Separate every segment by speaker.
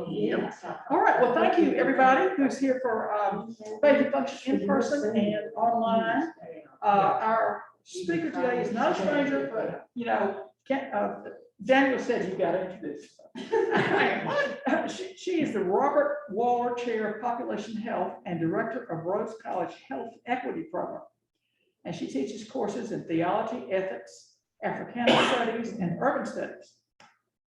Speaker 1: Yeah. All right, well, thank you, everybody who's here for Faith Function in person and online. Our speaker today is not a stranger, but, you know, Daniel said you got to introduce her. She is the Robert Waller Chair of Population Health and Director of Rhodes College Health Equity Program. And she teaches courses in theology, ethics, Africana studies, and urban studies.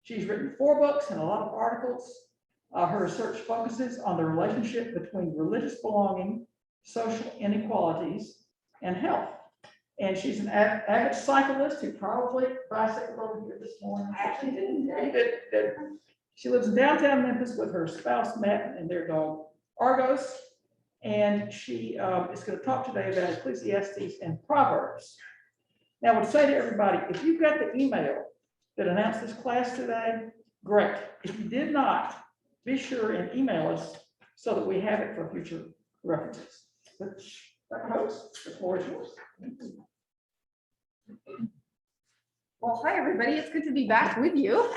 Speaker 1: She's written 4 books and a lot of articles. Her research focuses on the relationship between religious belonging, social inequalities, and health. And she's an avid cyclist who probably bicycled over here this morning.
Speaker 2: I actually didn't.
Speaker 1: She lives in downtown Memphis with her spouse, Matt, and their dog, Argos. And she is going to talk today about Ecclesiastes and Proverbs. Now, I would say to everybody, if you got the email that announced this class today, great. If you did not, be sure and email us so that we have it for future references. Dr. Hotz, the floor is yours.
Speaker 2: Well, hi, everybody. It's good to be back with you.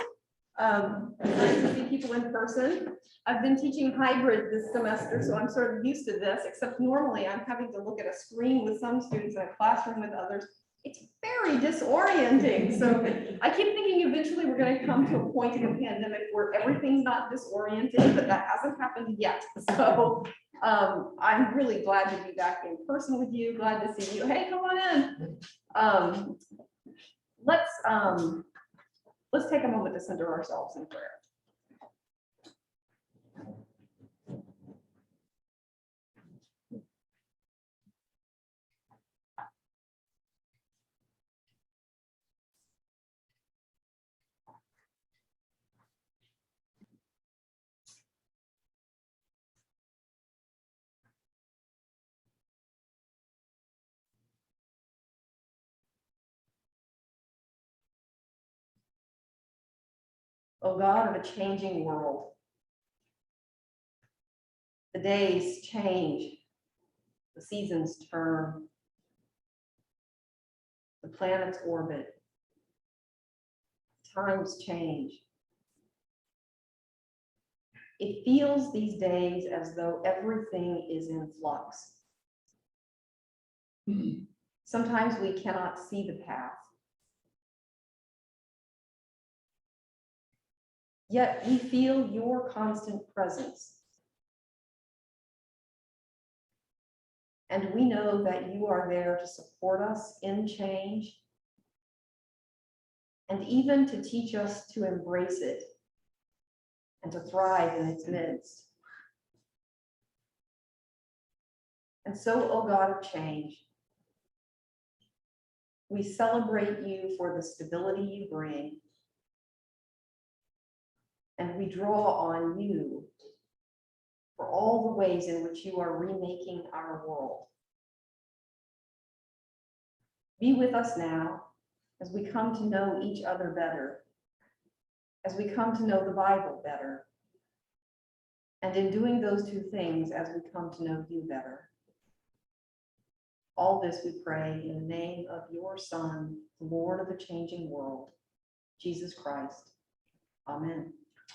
Speaker 2: Nice to see people in person. I've been teaching hybrid this semester, so I'm sort of used to this, except normally I'm having to look at a screen with some students and a classroom with others. It's very disorienting. So I keep thinking eventually we're going to come to a point in the pandemic where everything's not disorienting, but that hasn't happened yet. So I'm really glad to be back in person with you. Glad to see you. Hey, come on in. Let's take a moment to center ourselves in prayer. O God of a changing world, the days change, the seasons turn, the planets orbit, times change. It feels these days as though everything is in flux. Sometimes we cannot see the path. Yet we feel your constant presence. And we know that you are there to support us in change and even to teach us to embrace it and to thrive in its midst. And so, O God of change, we celebrate you for the stability you bring. And we draw on you for all the ways in which you are remaking our world. Be with us now as we come to know each other better, as we come to know the Bible better, and in doing those 2 things, as we come to know you better. All this we pray in the name of your Son, the Lord of the changing world, Jesus Christ. Amen.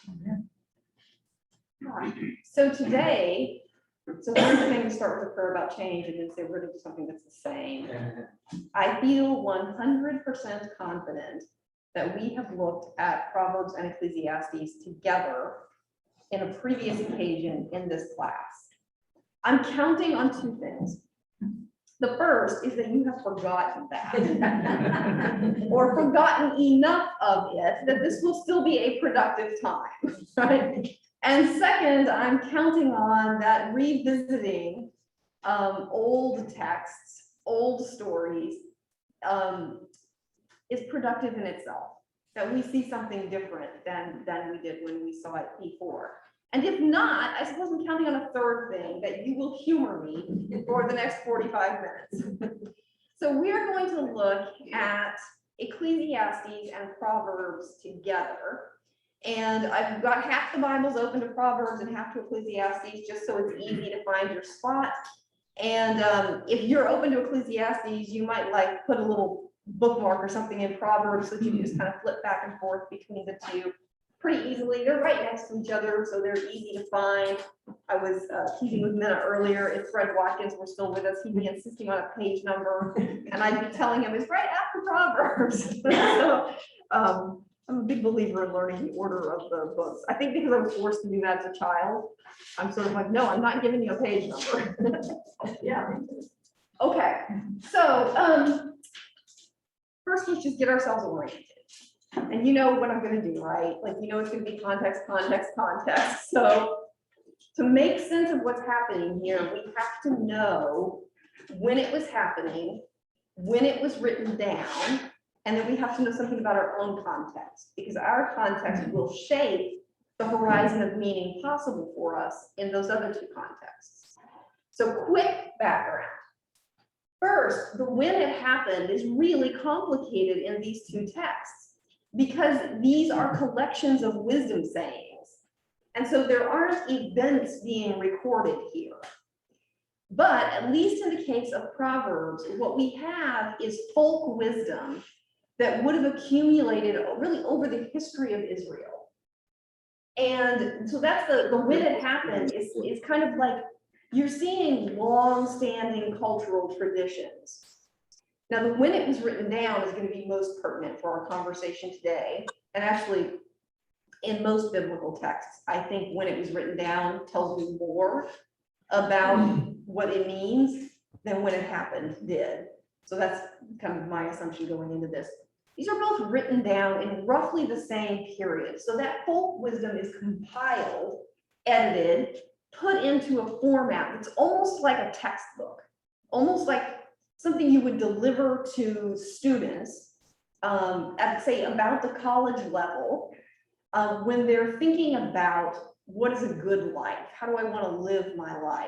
Speaker 1: Amen.
Speaker 2: All right. So today, we're going to start with a prayer about change and then say we're going to do something that's the same. I feel 100% confident that we have looked at Proverbs and Ecclesiastes together in a previous occasion in this class. I'm counting on 2 things. The first is that you have forgotten that or forgotten enough of it that this will still be a productive time, right? And second, I'm counting on that revisiting old texts, old stories is productive in itself, that we see something different than we did when we saw it before. And if not, I suppose I'm counting on a third thing, that you will humor me for the next 45 minutes. So we are going to look at Ecclesiastes and Proverbs together. And I've got half the Bibles open to Proverbs and half to Ecclesiastes, just so it's easy to find your spot. And if you're open to Ecclesiastes, you might like put a little bookmark or something in Proverbs so that you can just kind of flip back and forth between the 2. pretty easily. They're right next to each other, so they're easy to find. I was teasing with Minna earlier. If Fred Watkins were still with us, he'd be insisting on a page number, and I'd be telling him it's right after Proverbs. So I'm a big believer in learning the order of the books. I think because I was forced to do that as a child, I'm sort of like, no, I'm not giving you a page number. Yeah. Okay. So first, let's just get ourselves oriented. And you know what I'm going to do, right? Like, you know, it's going to be context, context, context. So to make sense of what's happening here, we have to know when it was happening, when it was written down, and then we have to know something about our own context, because our context will shape the horizon of meaning possible for us in those other two contexts. So quick background. First, the when it happened is really complicated in these two texts, because these are collections of wisdom sayings. And so there aren't events being recorded here. But at least in the case of Proverbs, what we have is folk wisdom that would have accumulated really over the history of Israel. And so that's the when it happened is kind of like you're seeing long-standing cultural traditions. Now, the when it was written down is going to be most pertinent for our conversation today. And actually, in most biblical texts, I think when it was written down tells you more about what it means than when it happened did. So that's kind of my assumption going into this. These are both written down in roughly the same period. So that folk wisdom is compiled, edited, put into a format that's almost like a textbook, almost like something you would deliver to students at, say, about the college level when they're thinking about what is a good life? How do I want to live my life?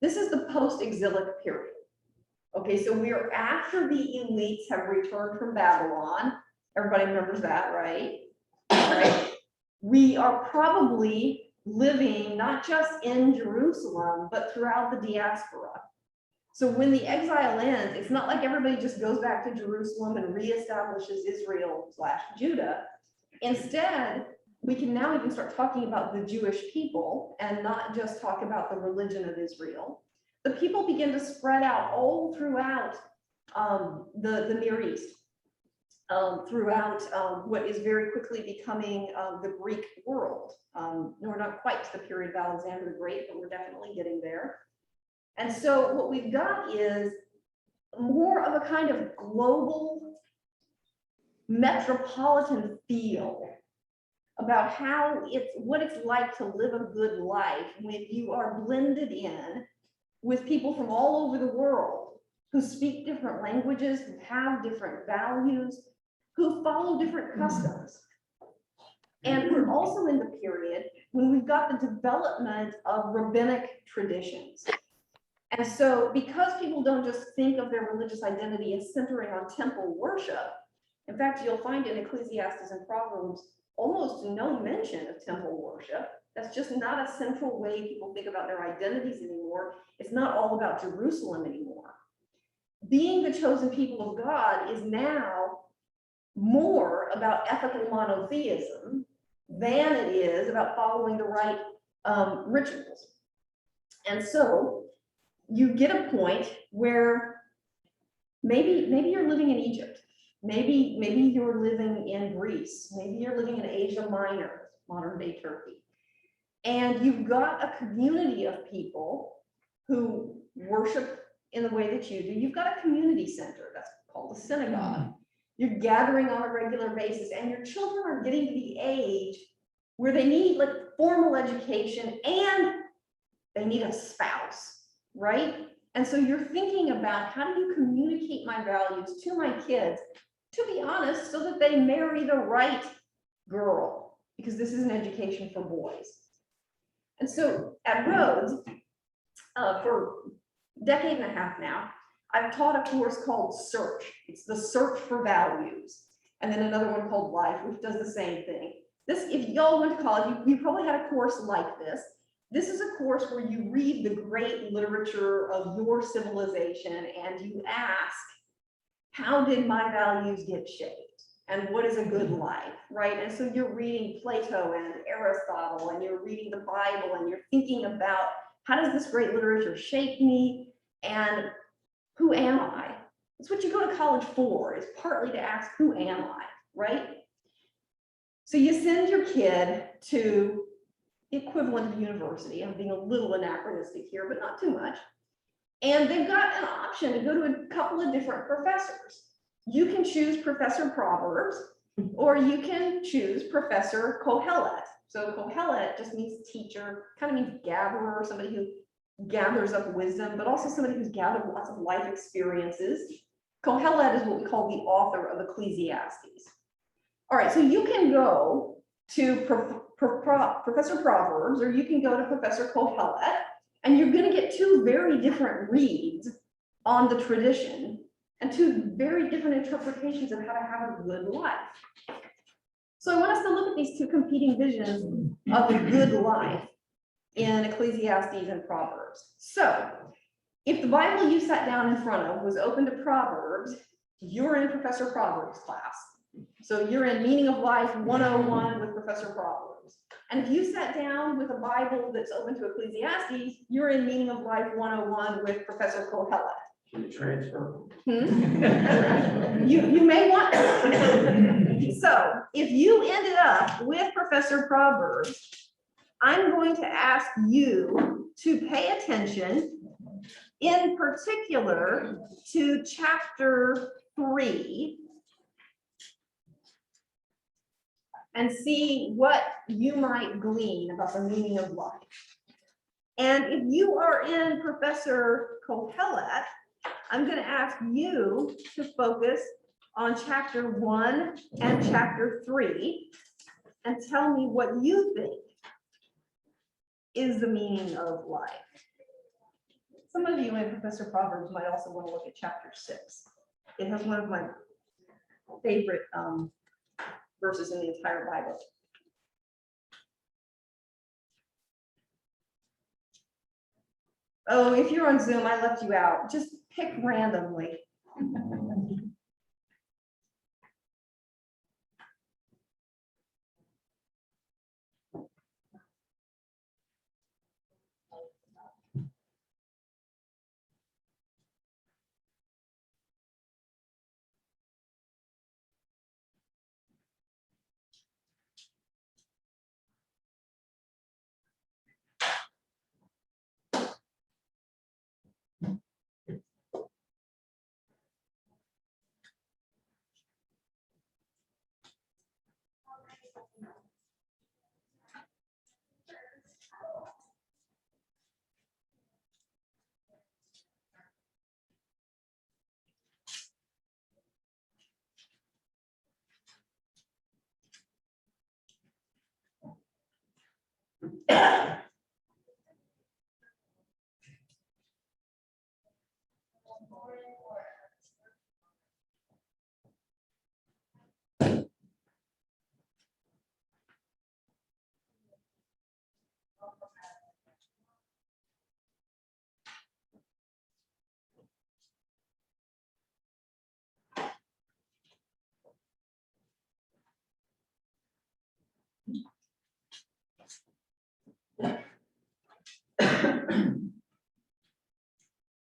Speaker 2: This is the post-exilic period. Okay, so we are after the elites have returned from Babylon. Everybody remembers that, right? Right. We are probably living not just in Jerusalem, but throughout the diaspora. So when the exile ends, it's not like everybody just goes back to Jerusalem and reestablishes Israel/Judah. Instead, we can now even start talking about the Jewish people and not just talk about the religion of Israel. The people begin to spread out all throughout the Near East, throughout what is very quickly becoming the Greek world. We're not quite to the period of Alexander the Great, but we're definitely getting there. And so what we've got is more of a kind of global metropolitan feel about what it's like to live a good life when you are blended in with people from all over the world who speak different languages, who have different values, who follow different customs. And we're also in the period when we've got the development of rabbinic traditions. And so because people don't just think of their religious identity as centering on temple worship, in fact, you'll find in Ecclesiastes and Proverbs almost no mention of temple worship. That's just not a central way people think about their identities anymore. It's not all about Jerusalem anymore. Being the chosen people of God is now more about ethical monotheism than it is about following the right rituals. And so you get a point where maybe you're living in Egypt. Maybe you're living in Greece. Maybe you're living in Asia Minor, modern day Turkey. And you've got a community of people who worship in the way that you do. You've got a community center, that's called a synagogue. You're gathering on a regular basis, and your children are getting to the age where they need like formal education and they need a spouse, right? And so you're thinking about how do you communicate my values to my kids, to be honest, so that they marry the right girl, because this is an education for boys. And so at Rhodes, for a decade and a half now, I've taught a course called Search. It's the search for values. And then another one called Life, which does the same thing. This, if y'all went to college, you probably had a course like this. This is a course where you read the great literature of your civilization and you ask, how did my values get shaped? and what is a good life, right? And so you're reading Plato and Aristotle, and you're reading the Bible, and you're thinking about how does this great literature shape me, and who am I? That's what you go to college for, is partly to ask, who am I, right? So you send your kid to the equivalent of university. I'm being a little anachronistic here, but not too much. And they've got an option to go to a couple of different professors. You can choose Professor Proverbs, or you can choose Professor Kohelet. So Kohelet just means teacher, kind of means gatherer, somebody who gathers up wisdom, but also somebody who's gathered lots of life experiences. Kohelet is what we call the author of Ecclesiastes. All right, so you can go to Professor Proverbs, or you can go to Professor Kohelet, and you're going to get two very different reads on the tradition and two very different interpretations of how to have a good life. So I want us to look at these two competing visions of a good life in Ecclesiastes and Proverbs. So if the Bible you sat down in front of was open to Proverbs, you're in Professor Proverbs class. So you're in Meaning of Life 101 with Professor Proverbs. And if you sat down with a Bible that's open to Ecclesiastes, you're in Meaning of Life 101 with Professor Kohelet.
Speaker 3: Can you transfer?
Speaker 2: You may want to. So if you ended up with Professor Proverbs, I'm going to ask you to pay attention in particular to chapter 3 and see what you might glean about the meaning of life. And if you are in Professor Kohelet, I'm going to ask you to focus on chapter 1 and chapter 3 and tell me what you think is the meaning of life. Some of you in Professor Proverbs might also want to look at chapter 6. It has one of my favorite verses in the entire Bible. Oh, if you're on Zoom, I left you out. Just pick randomly.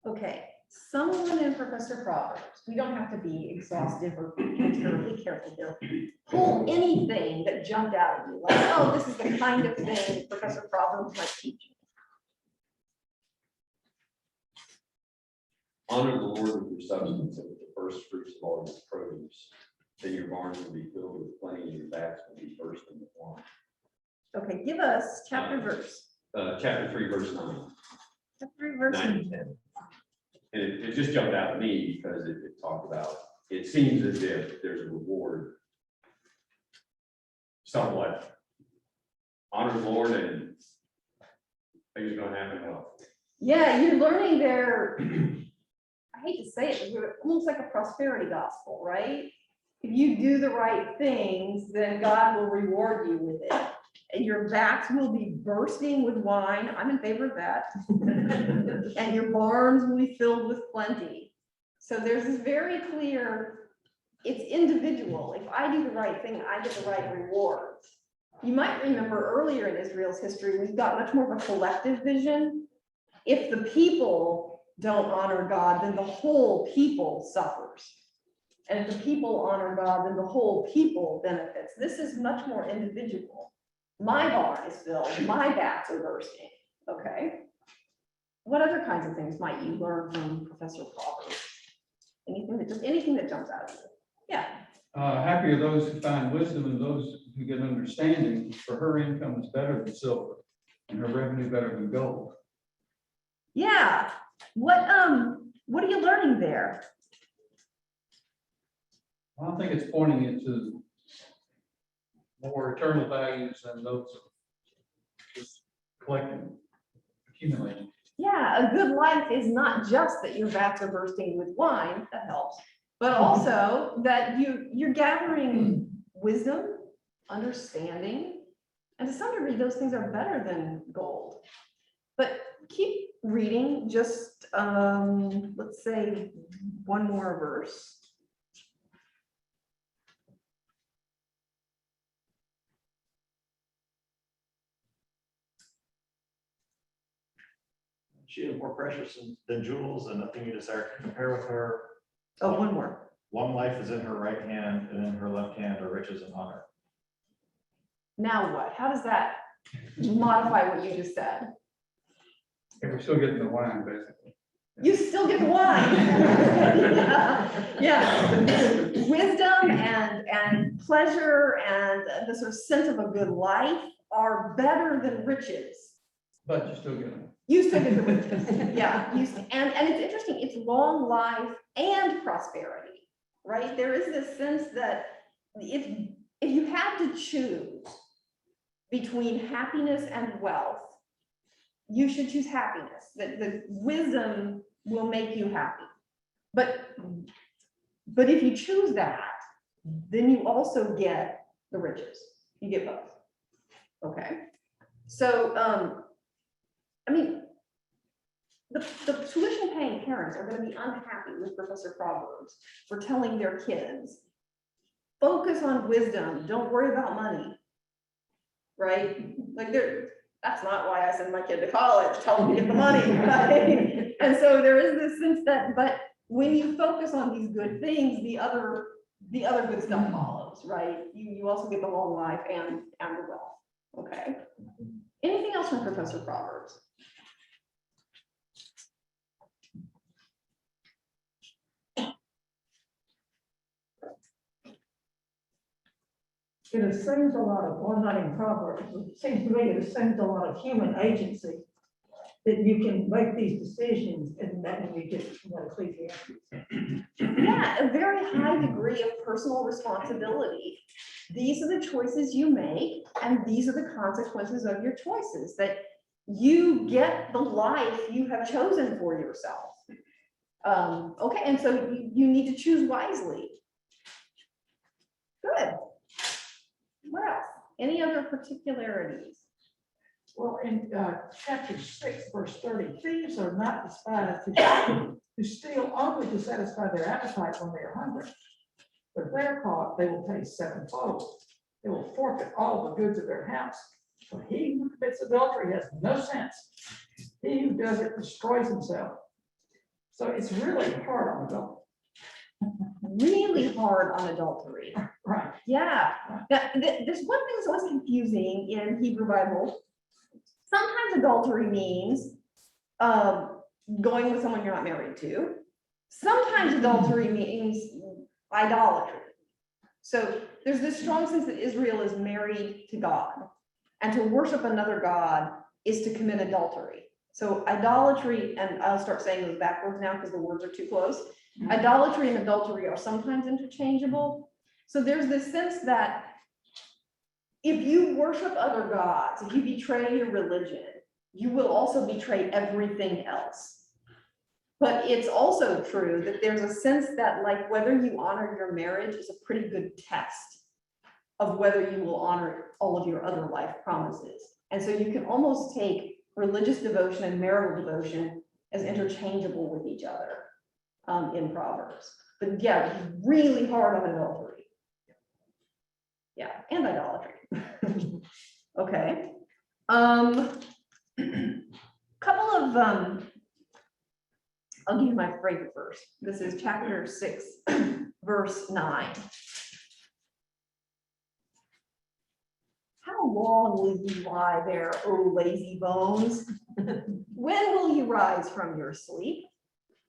Speaker 2: Okay, someone in Professor Proverbs, we don't have to be exhaustive or be terribly careful here. Pull anything that jumped out at you, like, oh, this is the kind of thing Professor Proverbs might teach.
Speaker 3: Honor the Lord with your substance and with the first fruits of all your produce. Then your barns will be filled with plenty and your vats will be bursting with wine.
Speaker 2: Okay, give us chapter verse.
Speaker 3: Chapter 3, verse 9.
Speaker 2: Chapter 3, verse
Speaker 3: 9 and 10. And it just jumped out at me because it talked about, it seems as if there's a reward somewhat. Honor the Lord and things are going to happen well.
Speaker 2: Yeah, you're learning there. I hate to say it, but almost like a prosperity gospel, right? If you do the right things, then God will reward you with it. And your vats will be bursting with wine. I'm in favor of that. And your barns will be filled with plenty. So there's this very clear it's individual. If I do the right thing, I get the right rewards. You might remember earlier in Israel's history, we've got much more of a collective vision. If the people don't honor God, then the whole people suffers. And if the people honor God, then the whole people benefits. This is much more individual. My barn is filled, my vats are bursting, okay? What other kinds of things might you learn from Professor Proverbs? Anything that jumps out at you? Yeah.
Speaker 4: Happy are those who find wisdom and those who get understanding, for her income is better than silver and her revenue better than gold.
Speaker 2: Yeah. What are you learning there?
Speaker 4: I don't think it's pointing into more eternal values than those of just collecting, accumulating.
Speaker 2: Yeah, a good life is not just that your vats are bursting with wine, that helps, but also that you're gathering wisdom, understanding, and to some degree, those things are better than gold. But keep reading, just let's say one more verse.
Speaker 5: She is more precious than jewels, and nothing you desire to compare with her.
Speaker 2: Oh, one more.
Speaker 5: Long life is in her right hand, and in her left hand are riches and honor.
Speaker 2: Now what? How does that modify what you just said?
Speaker 4: And we're still getting the wine, basically.
Speaker 2: You still get the wine. Yeah. Wisdom and pleasure and the sort of sense of a good life are better than riches.
Speaker 4: But you still get them.
Speaker 2: You still get the riches. Yeah. And it's interesting, it's long life and prosperity, right? There is this sense that if you had to choose between happiness and wealth, you should choose happiness. That the wisdom will make you happy. But if you choose that, then you also get the riches. You get both. Okay. So I mean, the tuition paying parents are going to be unhappy with Professor Proverbs for telling their kids, focus on wisdom, don't worry about money. Right? Like that's not why I send my kid to college, tell them to get the money. Right? And so there is this sense that, but when you focus on these good things, the other good stuff follows, right? You also get the long life and the wealth. Okay. Anything else from Professor Proverbs?
Speaker 6: It assumes a lot of, well, not in Proverbs, it seems to me it assumes a lot of human agency, that you can make these decisions, and that when you get, Ecclesiastes.
Speaker 2: Yeah, a very high degree of personal responsibility. These are the choices you make, and these are the consequences of your choices, that you get the life you have chosen for yourself. Okay, and so you need to choose wisely. Good. What else? Any other particularities?
Speaker 1: Well, in chapter 6, verse 30, thieves are not despised who steal only to satisfy their appetite when they are hungry. But if they're caught, they will pay sevenfold. They will forfeit all the goods of their house. For he who commits adultery has no sense. He who does it destroys himself. So it's really hard on adultery.
Speaker 2: Really hard on adultery.
Speaker 1: Right.
Speaker 2: Yeah. Now, there's one thing that's always confusing in Hebrew Bible. Sometimes adultery means going with someone you're not married to. Sometimes adultery means idolatry. So there's this strong sense that Israel is married to God, and to worship another God is to commit adultery. So idolatry, and I'll start saying those backwards now because the words are too close. Idolatry and adultery are sometimes interchangeable. So there's this sense that if you worship other gods, if you betray your religion, you will also betray everything else. But it's also true that there's a sense that, like, whether you honor your marriage is a pretty good test of whether you will honor all of your other life promises. And so you can almost take religious devotion and marital devotion as interchangeable with each other in Proverbs. But yeah, really hard on adultery. Yeah, and idolatry. Okay. Couple of, I'll give you my favorite verse. This is chapter 6, verse 9. How long will you lie there, O lazy bones? When will you rise from your sleep?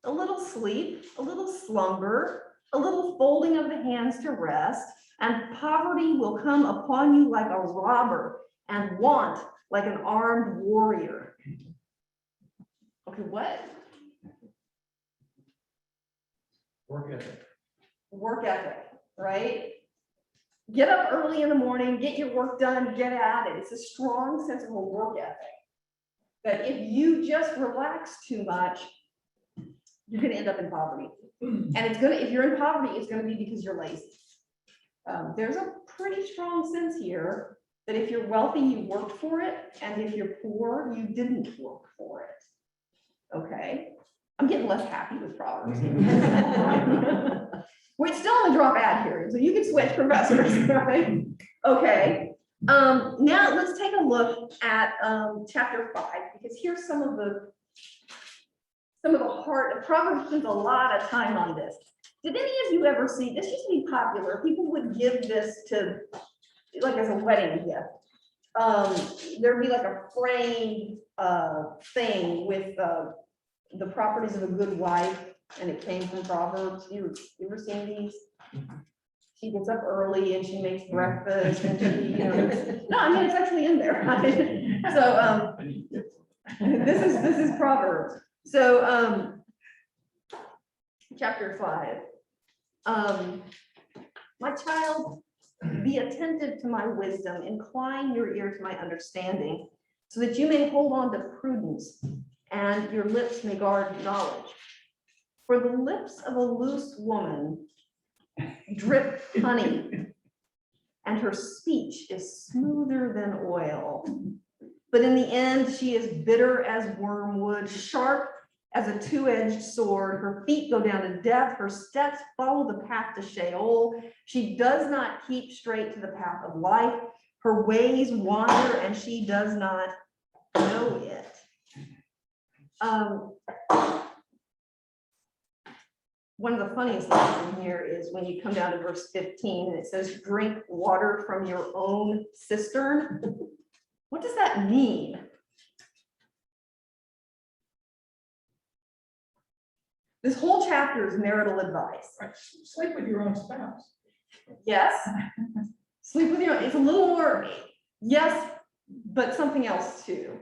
Speaker 2: A little sleep, a little slumber, a little folding of the hands to rest, and poverty will come upon you like a robber, and want like an armed warrior. Okay, what?
Speaker 4: Work ethic.
Speaker 2: Work ethic, right? Get up early in the morning, get your work done, get at it. It's a strong sense of a work ethic. That if you just relax too much, you're gonna end up in poverty. And it's gonna, if you're in poverty, it's gonna be because you're lazy. There's a pretty strong sense here that if you're wealthy, you worked for it, and if you're poor, you didn't work for it. Okay, I'm getting less happy with Proverbs. We're still on the drop ad here, so you can switch professors, right? Okay, now let's take a look at chapter 5, because here's some of the heart. Proverbs spends a lot of time on this. Did any of you ever see, this used to be popular, people would give this to, like as a wedding gift. There'd be like a framed thing with the properties of a good wife, and it came from Proverbs. You ever seen these? She gets up early and she makes breakfast and she, you know, no, I mean, it's actually in there. So this is Proverbs. So chapter 5. My child, be attentive to my wisdom, incline your ear to my understanding, so that you may hold on to prudence, and your lips may guard knowledge. For the lips of a loose woman drip honey, and her speech is smoother than oil. But in the end, she is bitter as wormwood, sharp as a two-edged sword. Her feet go down to death. Her steps follow the path to Sheol. She does not keep straight to the path of life. Her ways wander, and she does not know it. One of the funniest things in here is when you come down to verse 15, and it says, drink water from your own cistern. What does that mean? This whole chapter is marital advice.
Speaker 1: Right. Sleep with your own spouse.
Speaker 2: Yes. Sleep with your own, it's a little more, yes, but something else too.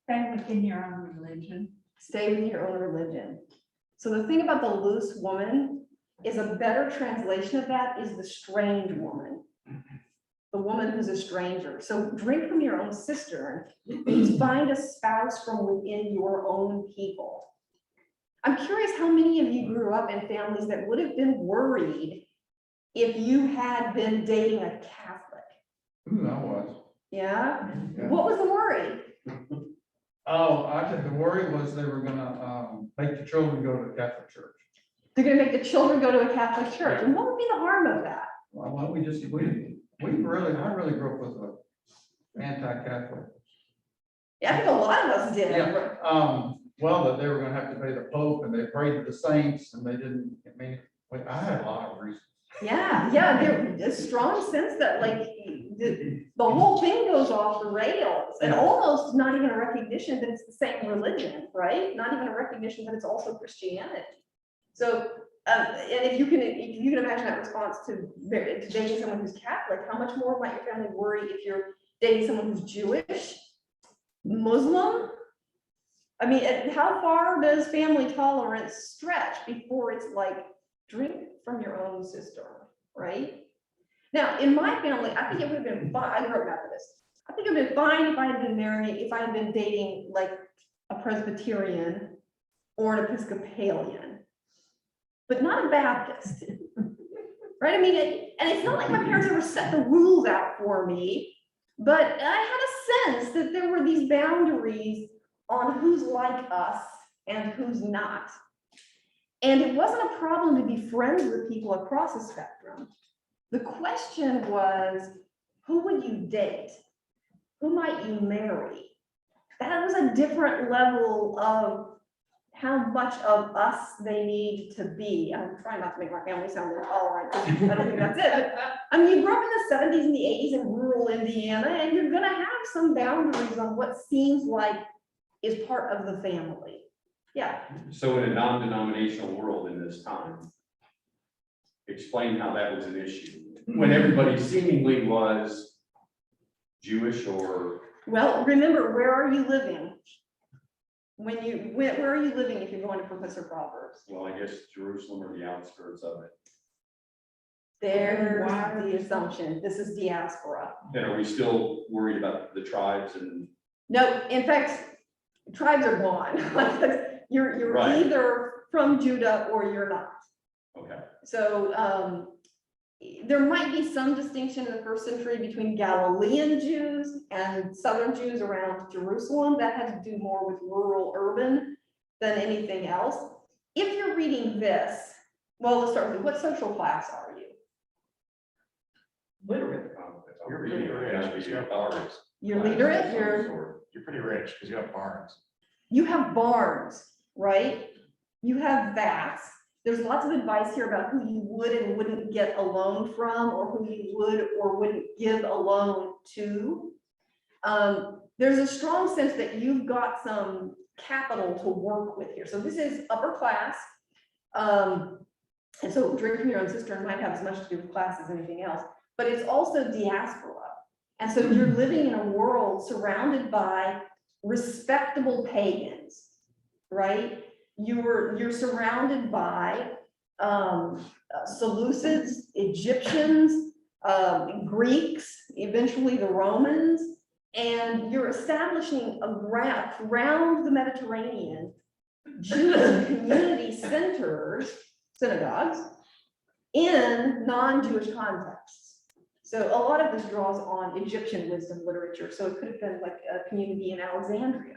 Speaker 7: Stay within your own religion.
Speaker 2: Stay with your own religion. So the thing about the loose woman is a better translation of that is the strange woman. The woman who's a stranger. So drink from your own cistern means find a spouse from within your own people. I'm curious how many of you grew up in families that would have been worried if you had been dating a Catholic.
Speaker 4: I was.
Speaker 2: Yeah?
Speaker 4: Yeah.
Speaker 2: What was the worry?
Speaker 4: Oh, I think the worry was they were gonna make the children go to the Catholic church.
Speaker 2: They're gonna make the children go to a Catholic church. And what would be the harm of that?
Speaker 4: Well, I really grew up with a anti-Catholic.
Speaker 2: Yeah, I think a lot of us did.
Speaker 4: Yeah, well, that they were gonna have to pay the Pope and they prayed to the saints and they didn't, I mean, I had a lot of reasons.
Speaker 2: Yeah, there's a strong sense that like the whole thing goes off the rails, and almost not even a recognition that it's the same religion, right? Not even a recognition that it's also Christianity. So, and if you can imagine that response to dating someone who's Catholic, how much more might your family worry if you're dating someone who's Jewish, Muslim? I mean, how far does family tolerance stretch before it's like drink from your own cistern, right? Now, in my family, I think it would have been fine. I grew up Methodist. I think it would have been fine if I had been married, if I had been dating like a Presbyterian or an Episcopalian, but not a Baptist, right? I mean, and it's not like my parents ever set the rules out for me. But I had a sense that there were these boundaries on who's like us and who's not. And it wasn't a problem to be friends with people across the spectrum. The question was, who would you date? Who might you marry? That was a different level of how much of us they need to be. I'm trying not to make my family sound intolerant. I don't think that's it. But, I mean, you grew up in the 70s and the 80s in rural Indiana, and you're gonna have some boundaries on what seems like is part of the family. Yeah.
Speaker 3: So in a non-denominational world in this time, explain how that was an issue, when everybody seemingly was Jewish or.
Speaker 2: Well, remember, where are you living? Where are you living if you're going to Professor Proverbs?
Speaker 3: Well, I guess Jerusalem or the outskirts of it.
Speaker 2: There's the assumption. This is diaspora.
Speaker 3: Then are we still worried about the tribes and?
Speaker 2: No, in fact, tribes are gone. Like, you're
Speaker 3: Right.
Speaker 2: either from Judah or you're not.
Speaker 3: Okay.
Speaker 2: So there might be some distinction in the first century between Galilean Jews and Southern Jews around Jerusalem. That had to do more with rural, urban than anything else. If you're reading this, well, let's start with what social class are you?
Speaker 6: Literate.
Speaker 5: You're pretty rich because you have barns.
Speaker 2: You're literate, you're.
Speaker 5: You're pretty rich because you have barns.
Speaker 2: You have barns, right? You have vats. There's lots of advice here about who you would and wouldn't get a loan from, or who you would or wouldn't give a loan to. There's a strong sense that you've got some capital to work with here. So this is upper class. And so drinking your own cistern might have as much to do with class as anything else, but it's also diaspora. And so you're living in a world surrounded by respectable pagans, right? You're surrounded by Seleucids, Egyptians, Greeks, eventually the Romans, and you're establishing around the Mediterranean Jewish community centers, synagogues, in non-Jewish contexts. So a lot of this draws on Egyptian wisdom literature. So it could have been like a community in Alexandria.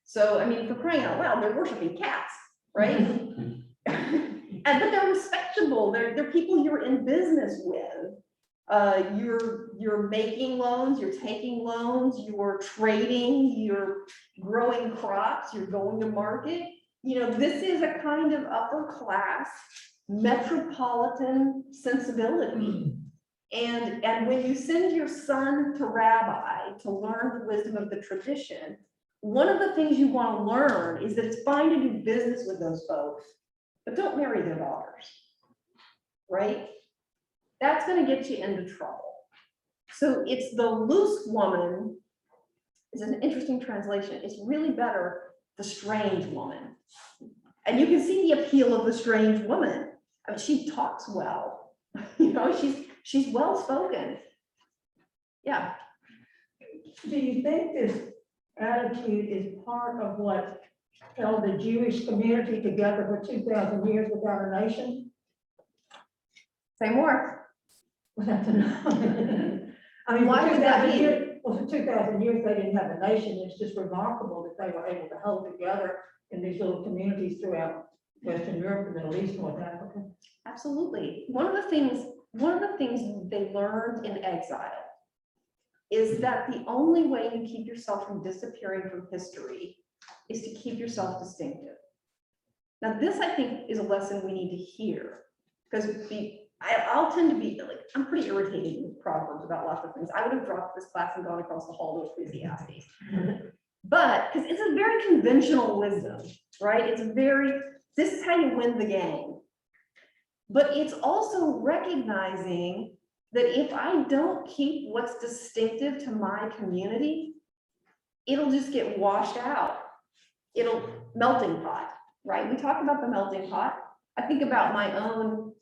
Speaker 2: So, I mean, for crying out loud, they're worshiping cats, right? But they're respectable. They're people you're in business with. You're making loans, you're taking loans, you're trading, you're growing crops, you're going to market. You know, this is a kind of upper class metropolitan sensibility. And when you send your son to rabbi to learn the wisdom of the tradition, one of the things you want to learn is that it's fine to do business with those folks, but don't marry their daughters, right? That's going to get you into trouble. So it's the loose woman is an interesting translation. It's really better, the strange woman. And you can see the appeal of the strange woman. I mean, she talks well, you know, she's well-spoken. Yeah.
Speaker 6: Do you think this attitude is part of what held the Jewish community together for 2,000 years without a nation?
Speaker 2: Say more.
Speaker 6: Without a I mean,
Speaker 2: Why
Speaker 6: for
Speaker 2: would that
Speaker 6: 2,000
Speaker 2: be?
Speaker 6: years, well, for 2,000 years, they didn't have a nation. It's just remarkable that they were able to hold together in these little communities throughout Western Europe, the Middle East, North Africa.
Speaker 2: Absolutely. One of the things they learned in exile is that the only way you keep yourself from disappearing from history is to keep yourself distinctive. Now, this, I think, is a lesson we need to hear, because I'll tend to be like, I'm pretty irritated with Proverbs about lots of things. I would have dropped this class and gone across the hall to Ecclesiastes. But, because it's a very conventional wisdom, right? This is how you win the game. But it's also recognizing that if I don't keep what's distinctive to my community, it'll just get washed out. It'll melting pot, right? We talk about the melting pot. I think about my own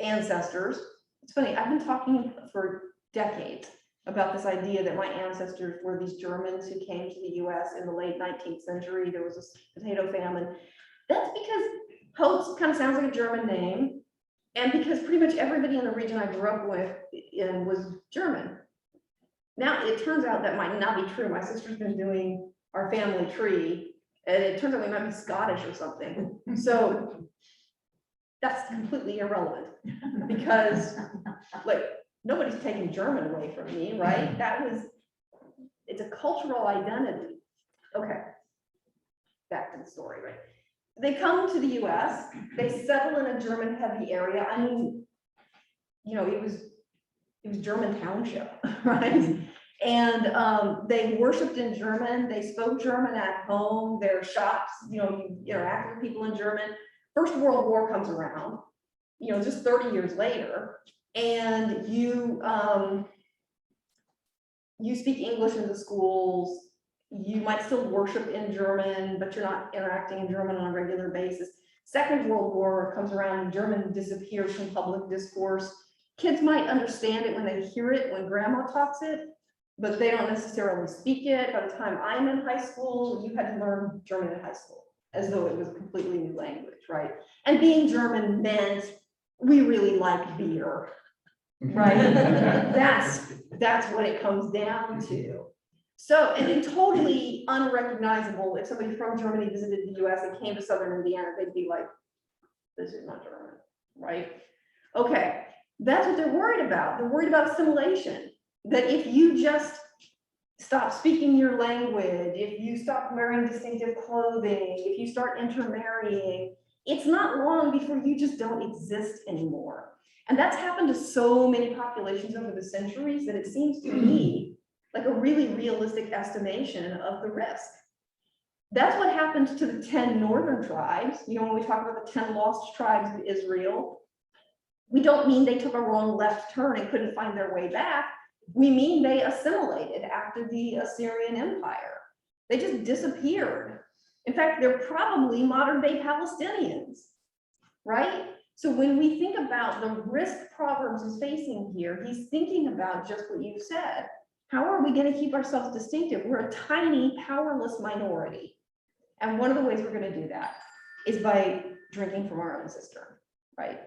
Speaker 2: ancestors. It's funny, I've been talking for decades about this idea that my ancestors were these Germans who came to the US in the late 19th century. There was a potato famine. That's because Hotz kind of sounds like a German name. And because pretty much everybody in the region I grew up with was German. Now, it turns out that might not be true. My sister's been doing our family tree, and it turns out we might be Scottish or something. So that's completely irrelevant because like nobody's taking German away from me, right? It's a cultural identity. Okay. Back to the story, right? They come to the US, they settle in a German heavy area. I mean, you know, it was German township, right? And they worshiped in German, they spoke German at home, their shops, you know, you interact with people in German. First World War comes around, you know, just 30 years later, and you speak English in the schools. You might still worship in German, but you're not interacting in German on a regular basis. Second World War comes around, German disappears from public discourse. Kids might understand it when they hear it, when grandma talks it, but they don't necessarily speak it. By the time I'm in high school, you had to learn German in high school, as though it was a completely new language, right? And being German meant we really like beer, right? That's what it comes down to. So, and it's totally unrecognizable if somebody from Germany visited the US and came to Southern Indiana, they'd be like, this is not German, right? Okay, that's what they're worried about. They're worried about assimilation. That if you just stop speaking your language, if you stop wearing distinctive clothing, if you start intermarrying, it's not long before you just don't exist anymore. And that's happened to so many populations over the centuries that it seems to me like a really realistic estimation of the risk. That's what happened to the 10 northern tribes. You know, when we talk about the 10 lost tribes of Israel, we don't mean they took a wrong left turn and couldn't find their way back. We mean they assimilated after the Assyrian Empire. They just disappeared. In fact, they're probably modern day Palestinians, right? So when we think about the risk Proverbs is facing here, he's thinking about just what you said. How are we going to keep ourselves distinctive? We're a tiny, powerless minority. And one of the ways we're going to do that is by drinking from our own cistern, right?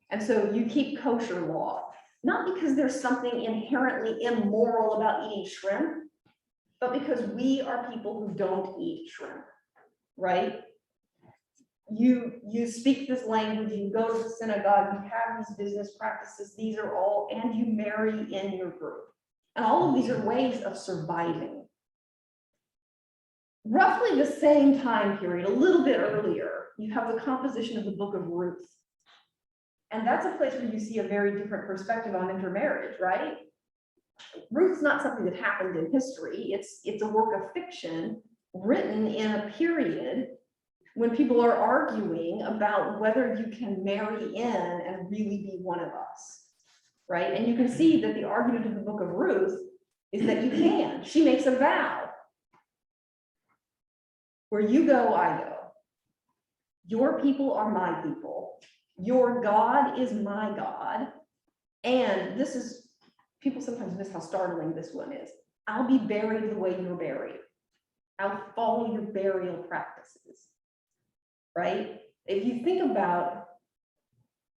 Speaker 2: And so you keep kosher law, not because there's something inherently immoral about eating shrimp, but because we are people who don't eat shrimp, right? You speak this language, you go to the synagogue, you have these business practices, these are all, and you marry in your group. And all of these are ways of surviving. Roughly the same time period, a little bit earlier, you have the composition of the book of Ruth. And that's a place where you see a very different perspective on intermarriage, right? Ruth's not something that happened in history. It's a work of fiction written in a period when people are arguing about whether you can marry in and really be one of us, right? And you can see that the argument of the book of Ruth is that you can. She makes a vow. Where you go, I go. Your people are my people. Your God is my God. And this is, people sometimes miss how startling this one is. I'll be buried the way you're buried. I'll follow your burial practices, right? If you think about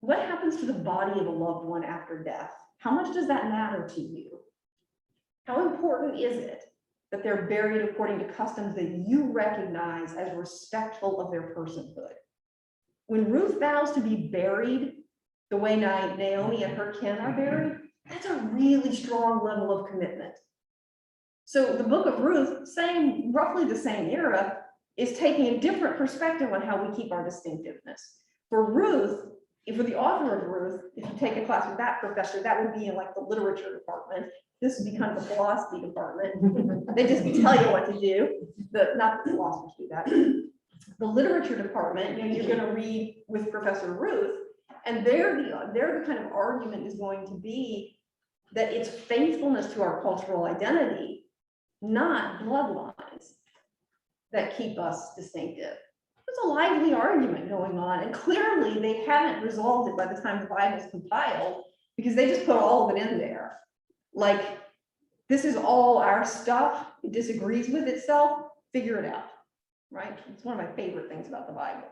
Speaker 2: what happens to the body of a loved one after death, how much does that matter to you? How important is it that they're buried according to customs that you recognize as respectful of their personhood? When Ruth vows to be buried the way Naomi and her kin are buried, that's a really strong level of commitment. So the book of Ruth, roughly the same era, is taking a different perspective on how we keep our distinctiveness. For Ruth, for the author of Ruth, if you take a class with that professor, that would be in like the literature department. This would be kind of the philosophy department. They just tell you what to do. Not the philosophers do that. The literature department, you're going to read with Professor Ruth, and the kind of argument is going to be that it's faithfulness to our cultural identity, not bloodlines, that keep us distinctive. There's a lively argument going on, and clearly they haven't resolved it by the time the Bible's compiled, because they just put all of it in there. Like, this is all our stuff, it disagrees with itself, figure it out, right? It's one of my favorite things about the Bible.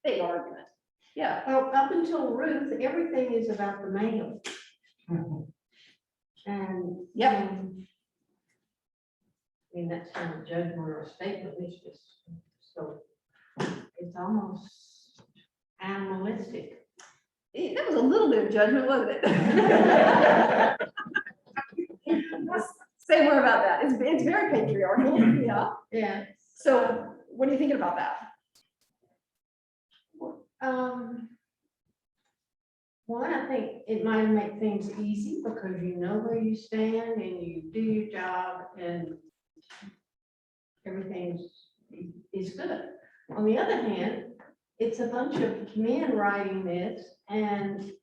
Speaker 2: Big argument. Yeah.
Speaker 8: Well, up until Ruth, everything is about the male. And.
Speaker 2: Yep.
Speaker 8: I mean, that's kind of judgment or a statement, it's just, so, it's almost animalistic.
Speaker 2: That was a little bit of judgment, wasn't it? Say more about that. It's very patriarchal, yeah.
Speaker 8: Yeah.
Speaker 2: So what are you thinking about that?
Speaker 8: One, I think it might make things easy because you know where you stand and you do your job and everything is good. On the other hand, it's a bunch of men writing this, and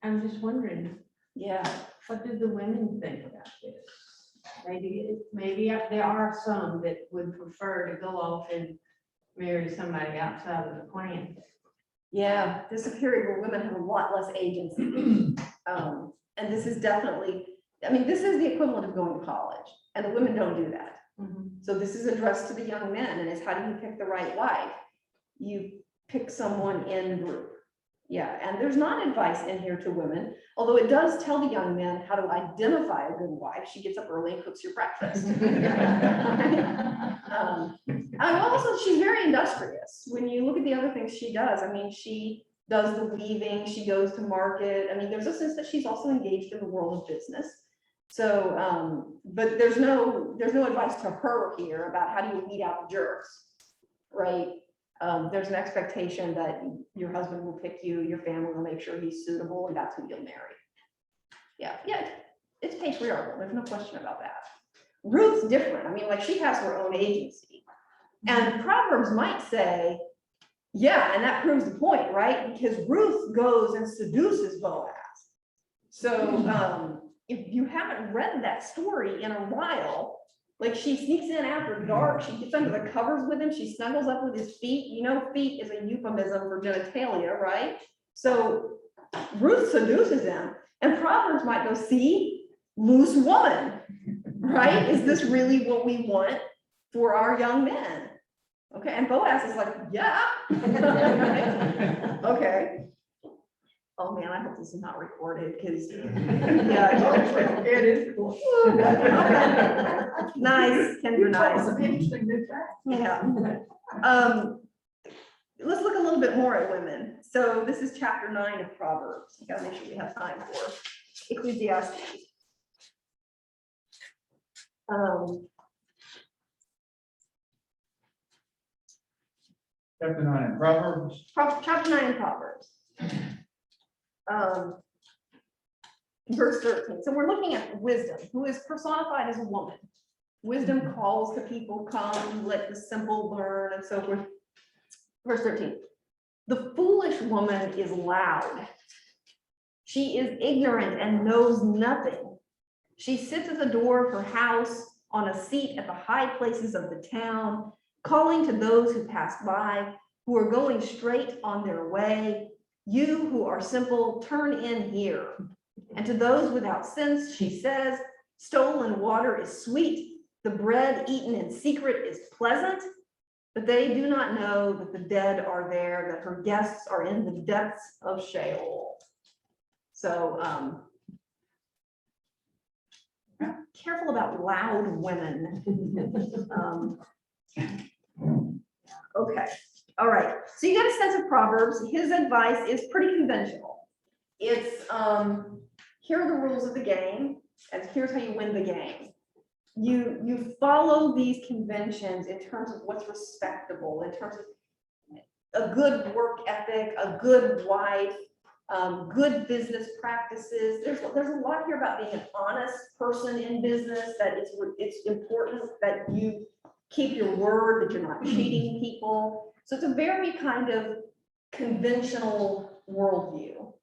Speaker 8: I'm just wondering,
Speaker 2: Yeah.
Speaker 8: what do the women think about this? Maybe there are some that would prefer to go off and marry somebody outside of the clan.
Speaker 2: Yeah, there's a period where women have a lot less agency. And this is definitely, I mean, this is the equivalent of going to college, and the women don't do that. So this is addressed to the young men, and it's how do you pick the right wife? You pick someone in group. Yeah, and there's not advice in here to women, although it does tell the young men how to identify a good wife. She gets up early and cooks your breakfast. Also, she's very industrious. When you look at the other things she does, I mean, she does the weaving, she goes to market. I mean, there's a sense that she's also engaged in the world of business. So, but there's no advice to her here about how do you weed out the jerks, right? There's an expectation that your husband will pick you, your family will make sure he's suitable, and that's who you'll marry. Yeah, it's patriarchal. There's no question about that. Ruth's different. I mean, like, she has her own agency. And Proverbs might say, yeah, and that proves the point, right? Because Ruth goes and seduces Boaz. So if you haven't read that story in a while, like, she sneaks in after dark, she gets under the covers with him, she snuggles up with his feet. You know, feet is a euphemism for genitalia, right? So Ruth seduces him, and Proverbs might go, see, loose woman, right? Is this really what we want for our young men? Okay, and Boaz is like, yeah. Okay. Oh man, I hope this is not recorded, because yeah, it is. Nice, Kendra, nice. Yeah. Let's look a little bit more at women. So this is chapter 9 of Proverbs. You gotta make sure we have time for Ecclesiastes.
Speaker 4: Chapter 9 in Proverbs.
Speaker 2: Chapter 9 in Proverbs. Verse 13. So we're looking at wisdom, who is personified as a woman. Wisdom calls to people, come, let the simple learn, and so forth. Verse 13. The foolish woman is loud. She is ignorant and knows nothing. She sits at the door of her house, on a seat at the high places of the town, calling to those who pass by, who are going straight on their way. You who are simple, turn in here. And to those without sense, she says, stolen water is sweet, the bread eaten in secret is pleasant, but they do not know that the dead are there, that her guests are in the depths of Sheol. So careful about loud women. Okay, all right. So you get a sense of Proverbs. His advice is pretty conventional. It's here are the rules of the game, and here's how you win the game. You follow these conventions in terms of what's respectable, in terms of a good work ethic, a good wife, good business practices. There's a lot here about being an honest person in business, that it's important that you keep your word, that you're not cheating people. So it's a very kind of conventional worldview.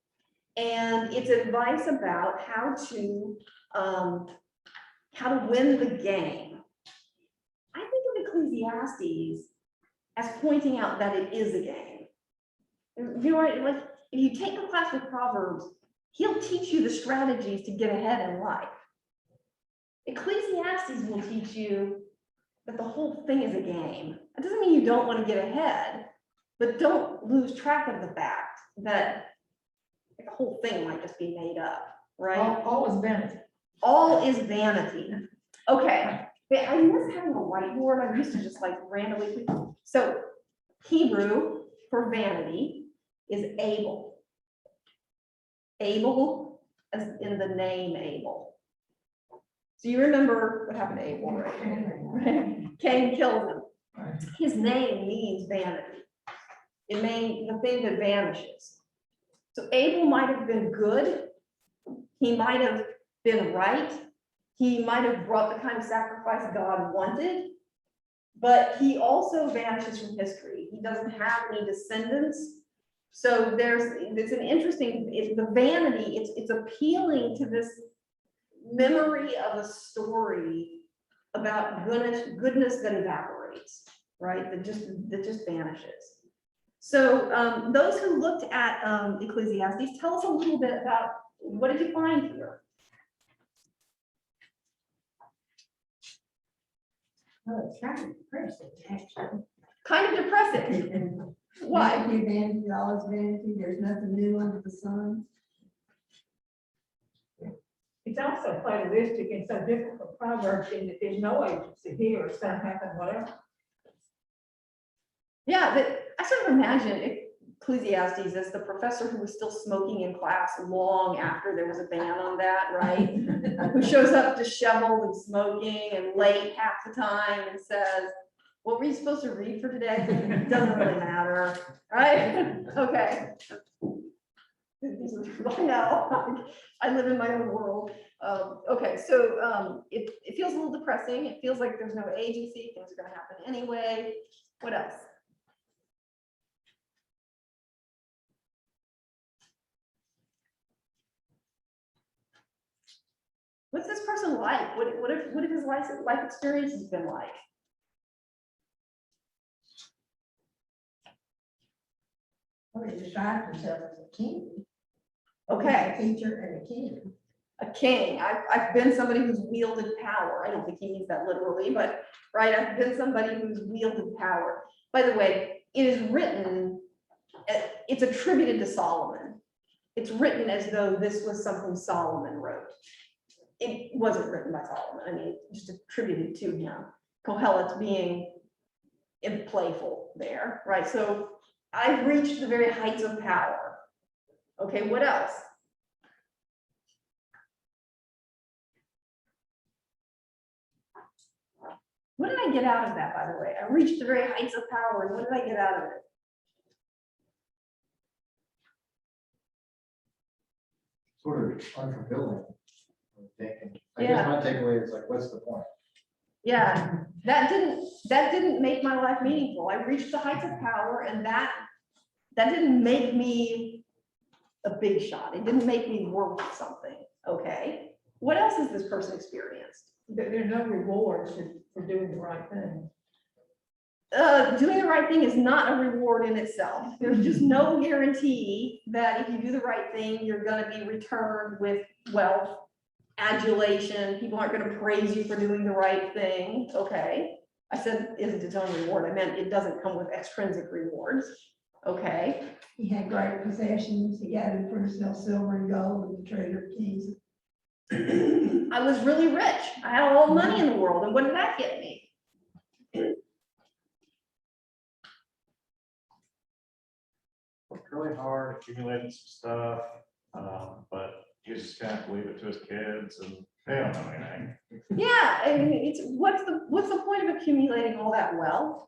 Speaker 2: And it's advice about how to win the game. I think of Ecclesiastes as pointing out that it is a game. You know, like, if you take a class with Proverbs, he'll teach you the strategies to get ahead in life. Ecclesiastes will teach you that the whole thing is a game. It doesn't mean you don't want to get ahead, but don't lose track of the fact that the whole thing might just be made up, right?
Speaker 6: All is vanity.
Speaker 2: All is vanity. Okay, but I miss having a whiteboard. I used to just like randomly. So Hebrew for vanity is Abel. Abel, as in the name Abel. So you remember what happened to Abel, right? Cain killed him. His name means vanity. It means the thing that vanishes. So Abel might have been good. He might have been right. He might have brought the kind of sacrifice God wanted, but he also vanishes from history. He doesn't have any descendants. So it's an interesting, the vanity, it's appealing to this memory of a story about goodness that evaporates, right? That just vanishes. So those who looked at Ecclesiastes, tell us a little bit about what did you find here?
Speaker 9: Well, it's kind of depressing, actually.
Speaker 2: Kind of depressing. Why?
Speaker 9: Vanity, vanity, all is vanity, there's nothing new under the sun.
Speaker 6: It's also fatalistic and so different from Proverbs in that there's no agency here, it's gonna happen, whatever.
Speaker 2: Yeah, but I sort of imagine Ecclesiastes as the professor who was still smoking in class long after there was a ban on that, right? Who shows up disheveled and smoking and late half the time and says, what were you supposed to read for today? It doesn't really matter, right? Okay. I know, I live in my own world. Okay, so it feels a little depressing. It feels like there's no agency, things are gonna happen anyway. What else? What's this person like? What if his life experience has been like?
Speaker 9: Well, he described himself as a king.
Speaker 2: Okay,
Speaker 9: A teacher and a king.
Speaker 2: a king. I've been somebody who's wielded power. I don't think he means that literally, but right, I've been somebody who's wielded power. By the way, it is written, it's attributed to Solomon. It's written as though this was something Solomon wrote. It wasn't written by Solomon. I mean, just attributed to him. Kohelet's being playful there, right? So I've reached the very heights of power. Okay, what else? What did I get out of that, by the way? I reached the very heights of power, and what did I get out of it?
Speaker 10: Sort of unfulfilling. I
Speaker 2: Yeah.
Speaker 10: guess my takeaway is like, what's the point?
Speaker 2: Yeah, that didn't make my life meaningful. I reached the heights of power, and that didn't make me a big shot. It didn't make me worth something. Okay, what else has this person experienced?
Speaker 6: There's no rewards for doing the right thing.
Speaker 2: Doing the right thing is not a reward in itself. There's just no guarantee that if you do the right thing, you're going to be returned with wealth, adulation. People aren't going to praise you for doing the right thing. Okay. I said isn't its own reward. I meant it doesn't come with extrinsic rewards. Okay.
Speaker 9: He had great possessions, he gathered for himself silver and gold and the treasure of kings.
Speaker 2: I was really rich. I had all the money in the world. And what did that get me?
Speaker 5: Worked really hard, accumulated some stuff, but he was just gonna have to leave it to his kids and they don't know anything.
Speaker 2: Yeah, I mean, it's what's the point of accumulating all that wealth?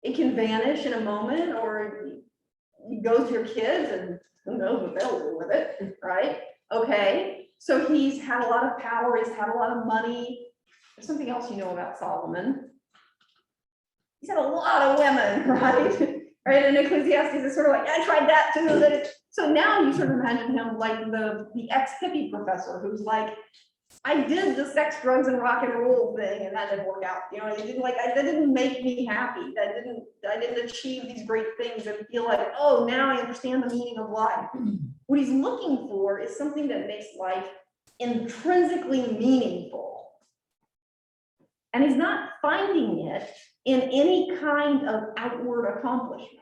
Speaker 2: It can vanish in a moment, or you go to your kids and who knows what they'll do with it, right? Okay, so he's had a lot of power, he's had a lot of money. There's something else you know about Solomon. He's had a lot of women, right? Right, and Ecclesiastes is sort of like, I tried that too. So now you sort of imagine him like the ex-hippie professor who's like, I did the sex, drugs, and rock and roll thing, and that didn't work out. You know, it didn't that didn't make me happy. I didn't achieve these great things and feel like, oh, now I understand the meaning of life. What he's looking for is something that makes life intrinsically meaningful. And he's not finding it in any kind of outward accomplishment.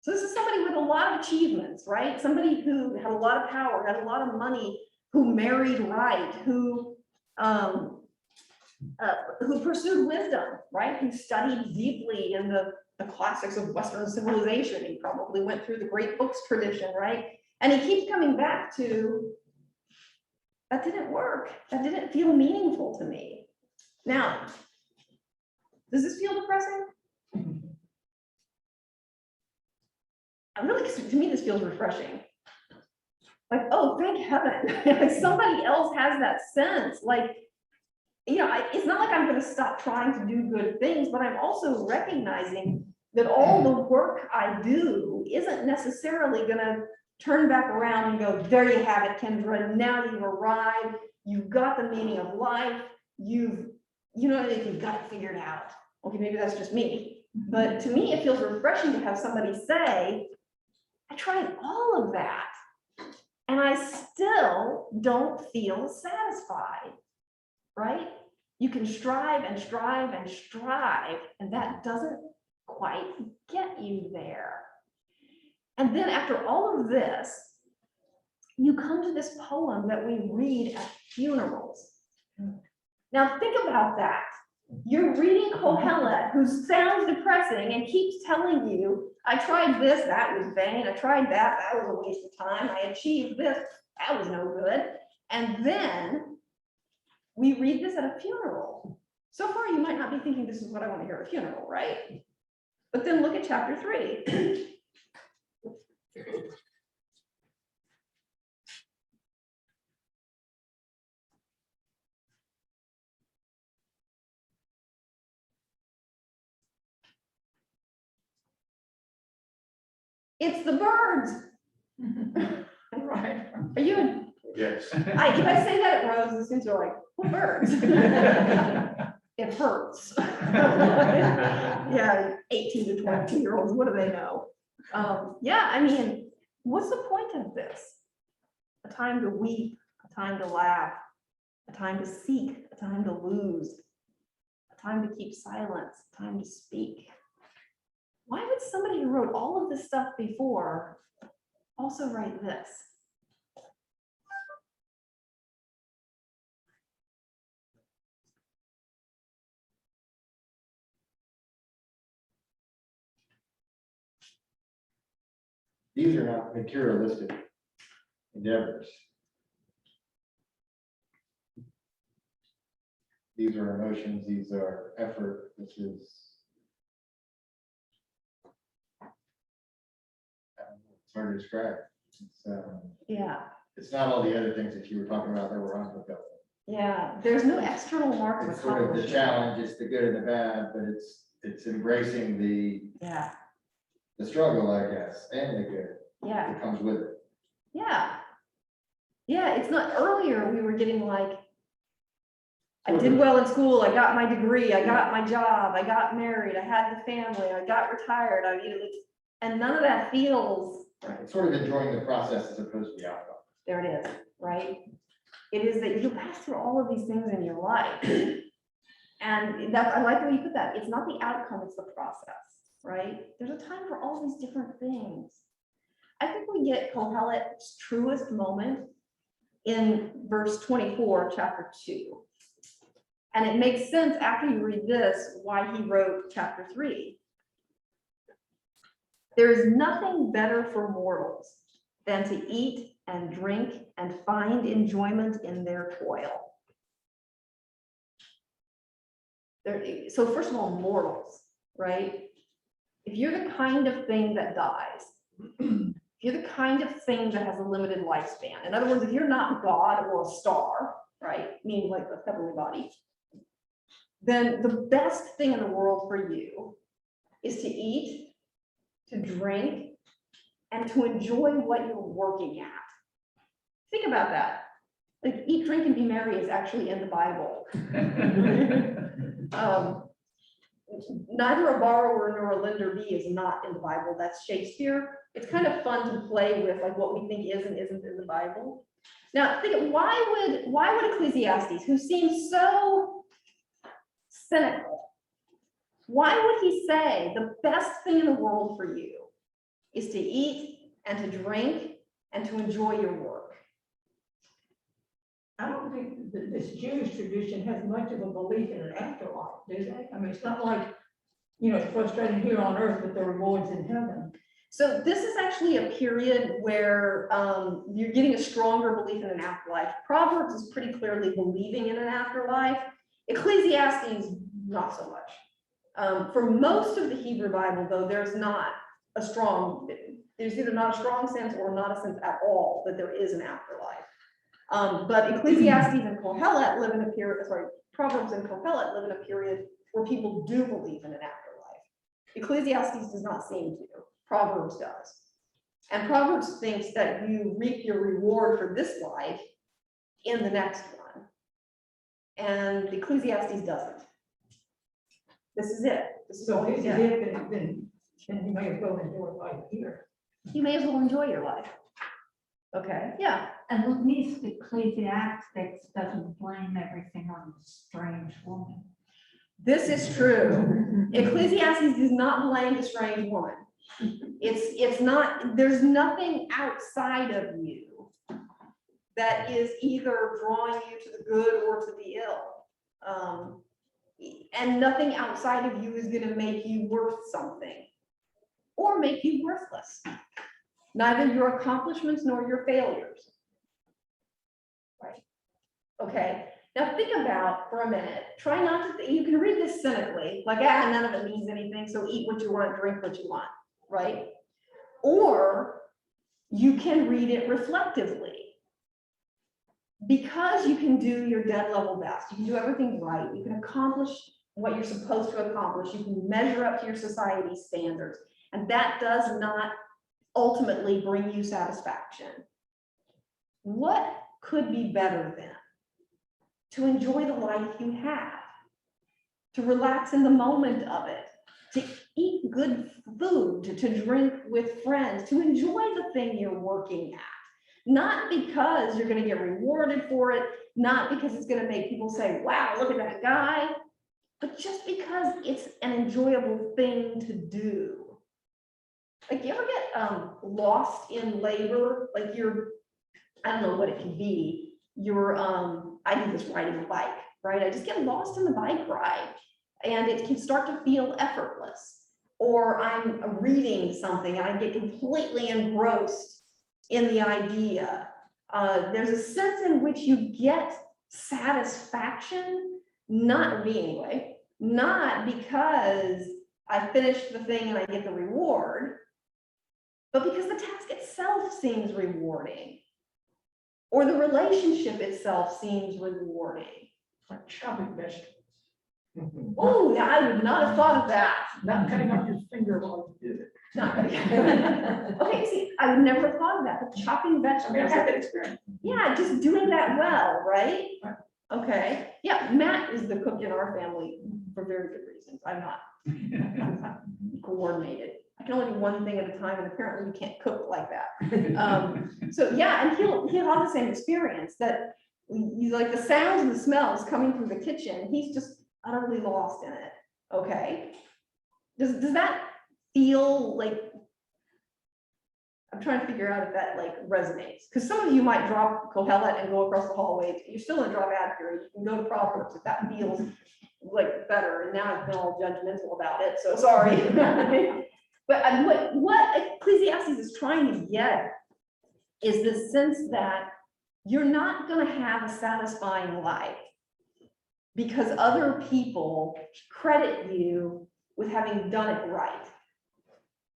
Speaker 2: So this is somebody with a lot of achievements, right? Somebody who had a lot of power, had a lot of money, who married right, who pursued wisdom, right? Who studied deeply in the classics of Western civilization. He probably went through the great books tradition, right? And he keeps coming back to, that didn't work. That didn't feel meaningful to me. Now, does this feel depressing? Really, to me, this feels refreshing. Like, oh, thank heaven, somebody else has that sense. Like, you know, it's not like I'm going to stop trying to do good things, but I'm also recognizing that all the work I do isn't necessarily going to turn back around and go, there you have it, Kendra. Now you've arrived. You've got the meaning of life. You've got it figured out. Okay, maybe that's just me. But to me, it feels refreshing to have somebody say, I tried all of that, and I still don't feel satisfied, right? You can strive and strive and strive, and that doesn't quite get you there. And then after all of this, you come to this poem that we read at funerals. Now think about that. You're reading Kohelet, who sounds depressing and keeps telling you, I tried this, that was vain. I tried that, that was a waste of time. I achieved this, that was no good. And then we read this at a funeral. So far, you might not be thinking this is what I want to hear at a funeral, right? But then look at chapter 3. It's the birds.
Speaker 1: Right.
Speaker 2: Are you in?
Speaker 3: Yes.
Speaker 2: If I say that at Rose, it seems like, what birds? It hurts. Yeah, 18 to 22-year-olds, what do they know? Yeah, I mean, what's the point of this? A time to weep, a time to laugh, a time to seek, a time to lose, a time to keep silence, a time to speak. Why would somebody who wrote all of this stuff before also write this?
Speaker 10: These are not materialistic endeavors. These are emotions, these are effort, this is. It's hard to describe.
Speaker 2: Yeah.
Speaker 10: It's not all the other things that you were talking about that were unfulfilled.
Speaker 2: Yeah, there's no external mark of
Speaker 10: It's sort of the
Speaker 2: accomplishment.
Speaker 10: challenge, it's the good and the bad, but it's embracing the struggle, I guess, and the good that comes with it.
Speaker 2: Yeah, it's not, earlier we were getting like, I did well in school, I got my degree, I got my job, I got married, I had the family, I got retired, and none of that feels.
Speaker 10: Right, it's sort of enjoying the process as opposed to the outcome.
Speaker 2: There it is, right? It is that you pass through all of these things in your life. And that's, I like the way you put that. It's not the outcome, it's the process, right? There's a time for all these different things. I think we get Kohelet's truest moment in verse 24, chapter 2. And it makes sense after you read this, why he wrote chapter 3. There is nothing better for mortals than to eat and drink and find enjoyment in their toil. So first of all, mortals, right? If you're the kind of thing that dies, if you're the kind of thing that has a limited lifespan, in other words, if you're not God or a star, right, meaning like the heavenly body, then the best thing in the world for you is to eat, to drink, and to enjoy what you're working at. Think about that. Like, eat, drink, and be merry is actually in the Bible. Neither a borrower nor a lender be is not in the Bible. That's Shakespeare. It's kind of fun to play with, like, what we think is and isn't in the Bible. Now, think, why would Ecclesiastes, who seems so cynical, why would he say the best thing in the world for you is to eat and to drink and to enjoy your work?
Speaker 6: I don't think that this Jewish tradition has much of a belief in an afterlife, do they? I mean, it's not like, it's frustrating here on earth, but the rewards in heaven.
Speaker 2: So this is actually a period where you're getting a stronger belief in an afterlife. Proverbs is pretty clearly believing in an afterlife. Ecclesiastes, not so much. For most of the Hebrew Bible, though, there's either not a strong sense or not a sense at all that there is an afterlife. But Ecclesiastes and Kohelet live in a period, Proverbs and Kohelet live in a period where people do believe in an afterlife. Ecclesiastes does not seem to. Proverbs does. And Proverbs thinks that you reap your reward for this life in the next one. And Ecclesiastes doesn't. This is it. This is
Speaker 6: So
Speaker 2: all
Speaker 6: if
Speaker 2: you
Speaker 6: this is
Speaker 2: get.
Speaker 6: it, then you may as well enjoy life here.
Speaker 2: You may as well enjoy your life. Okay, yeah.
Speaker 7: At least Ecclesiastes doesn't blame everything on the strange woman.
Speaker 2: This is true. Ecclesiastes does not blame the strange woman. It's not, there's nothing outside of you that is either drawing you to the good or to the ill. And nothing outside of you is going to make you worth something or make you worthless. Neither your accomplishments nor your failures. Right? Okay. Now think about for a minute, try not to, you can read this cynically, like, none of it means anything, so eat what you want, drink what you want, right? Or you can read it reflectively. Because you can do your dead level best, you can do everything right, you can accomplish what you're supposed to accomplish, you can measure up to your society's standards, and that does not ultimately bring you satisfaction. What could be better then? To enjoy the life you have, to relax in the moment of it, to eat good food, to drink with friends, to enjoy the thing you're working at. Not because you're going to get rewarded for it, not because it's going to make people say, wow, look at that guy, but just because it's an enjoyable thing to do. Like, you ever get lost in labor? Like I don't know what it can be. I do this riding a bike, right? I just get lost in the bike ride and it can start to feel effortless. Or I'm reading something and I get completely engrossed in the idea. There's a sense in which you get satisfaction, not me anyway, not because I finished the thing and I get the reward, but because the task itself seems rewarding. Or the relationship itself seems rewarding.
Speaker 1: Like chopping vegetables.
Speaker 2: Oh, I would not have thought of that.
Speaker 1: Not cutting off your finger while you do it.
Speaker 2: Not cutting. Okay, see, I would never have thought of that, but chopping
Speaker 1: I mean, I
Speaker 2: vegetables.
Speaker 1: had that experience.
Speaker 2: Yeah, just doing that well, right? Okay, yeah, Matt is the cook in our family for very good reasons. I'm not coordinated. I can only do one thing at a time, and apparently you can't cook like that. So yeah, and he'll have the same experience that you like the sounds and the smells coming through the kitchen. He's just utterly lost in it. Okay, does that feel like? I'm trying to figure out if that like resonates, because some of you might drop Kohelet and go across the hallway. You're still in a drop ad period. You can go to Proverbs if that feels like better. And now I've been all judgmental about it, so sorry. But what Ecclesiastes is trying to get is the sense that you're not going to have a satisfying life because other people credit you with having done it right.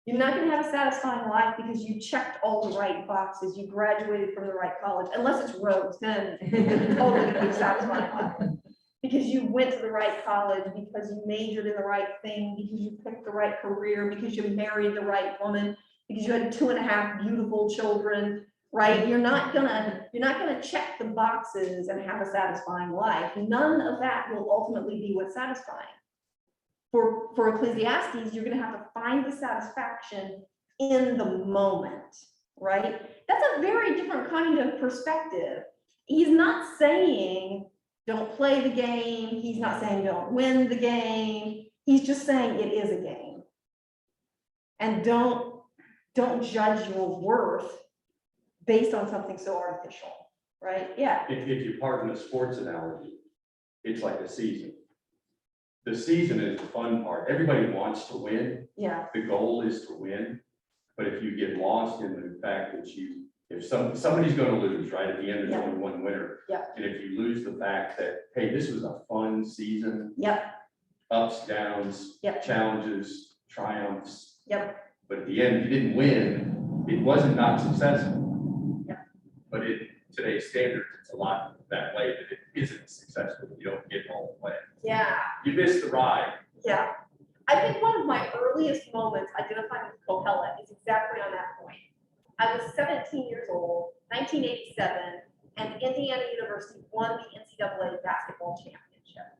Speaker 2: You're not going to have a satisfying life because you checked all the right boxes, you graduated from the right college, unless it's Rhodes, then it's totally going to be a satisfying life. Because you went to the right college, because you majored in the right thing, because you picked the right career, because you married the right woman, because you had 2.5 beautiful children, right? You're not gonna check the boxes and have a satisfying life. None of that will ultimately be what's satisfying. For Ecclesiastes, you're gonna have to find the satisfaction in the moment, right? That's a very different kind of perspective. He's not saying don't play the game. He's not saying don't win the game. He's just saying it is a game. And don't judge your worth based on something so artificial. right? Yeah,
Speaker 3: If you pardon the sports analogy, it's like a season. The season is the fun part. Everybody wants to win.
Speaker 2: yeah,
Speaker 3: The goal is to win. But if you get lost in the fact that if somebody's gonna lose, right? At the end, there's
Speaker 2: Yeah.
Speaker 3: only one winner.
Speaker 2: Yeah.
Speaker 3: And if you lose the fact that, hey, this was a fun season,
Speaker 2: yep,
Speaker 3: ups, downs,
Speaker 2: Yep.
Speaker 3: challenges, triumphs.
Speaker 2: yep,
Speaker 3: But at the end, you didn't win. It wasn't not successful.
Speaker 2: Yeah.
Speaker 3: But today's standards, it's a lot that way that it isn't successful. You don't get all the way.
Speaker 2: yeah.
Speaker 3: You missed the ride.
Speaker 2: Yeah, I think one of my earliest moments identifying with Kohelet is exactly on that point. I was 17 years old, 1987, and Indiana University won the NCAA basketball championship.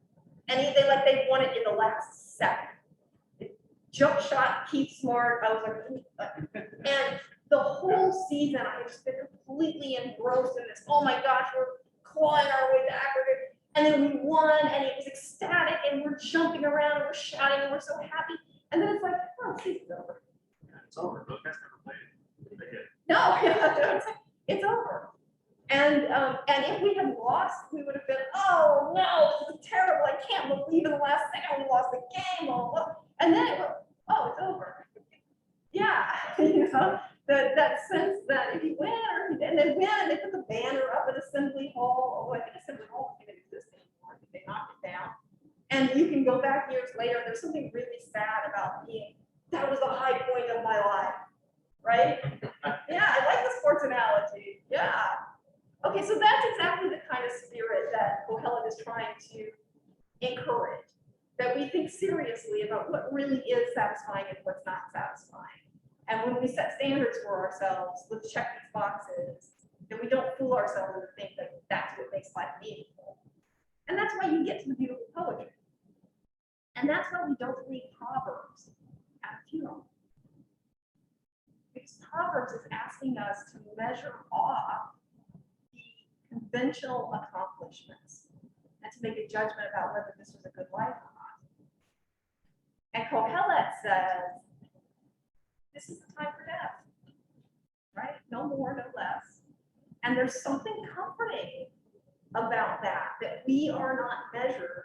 Speaker 2: And they won it in the last second. Jump shot, Keith Smart, I was like, and the whole season I had just been completely engrossed in this. Oh my gosh, we're clawing our way back. And then we won, and it was ecstatic, and we're jumping around, and we're shouting, and we're so happy. And then it's like, oh, the season's over.
Speaker 5: It's over, those guys never played. They get
Speaker 2: No, yeah, it's over. And if we had lost, we would have been, oh no, this is terrible. I can't believe in the last second we lost the game. Blah, blah, blah. And then it was, oh, it's over. Yeah, you know, that sense that if you win, and they win, and they put the banner up at Assembly Hall. Oh, I think Assembly Hall didn't exist anymore. I think they knocked it down. And you can go back years later, and there's something really sad about that was the high point of my life, right? Yeah, I like the sports analogy. Yeah. Okay, so that's exactly the kind of spirit that Kohelet is trying to encourage, that we think seriously about what really is satisfying and what's not satisfying. And when we set standards for ourselves, let's check these boxes, that we don't fool ourselves and think that that's what makes life meaningful. And that's why you get to the beautiful poetry. And that's why we don't read Proverbs at a funeral. Because Proverbs is asking us to measure off the conventional accomplishments and to make a judgment about whether this was a good life or not. And Kohelet says, this is the time for death, right? No more, no less. And there's something comforting about that we are not measured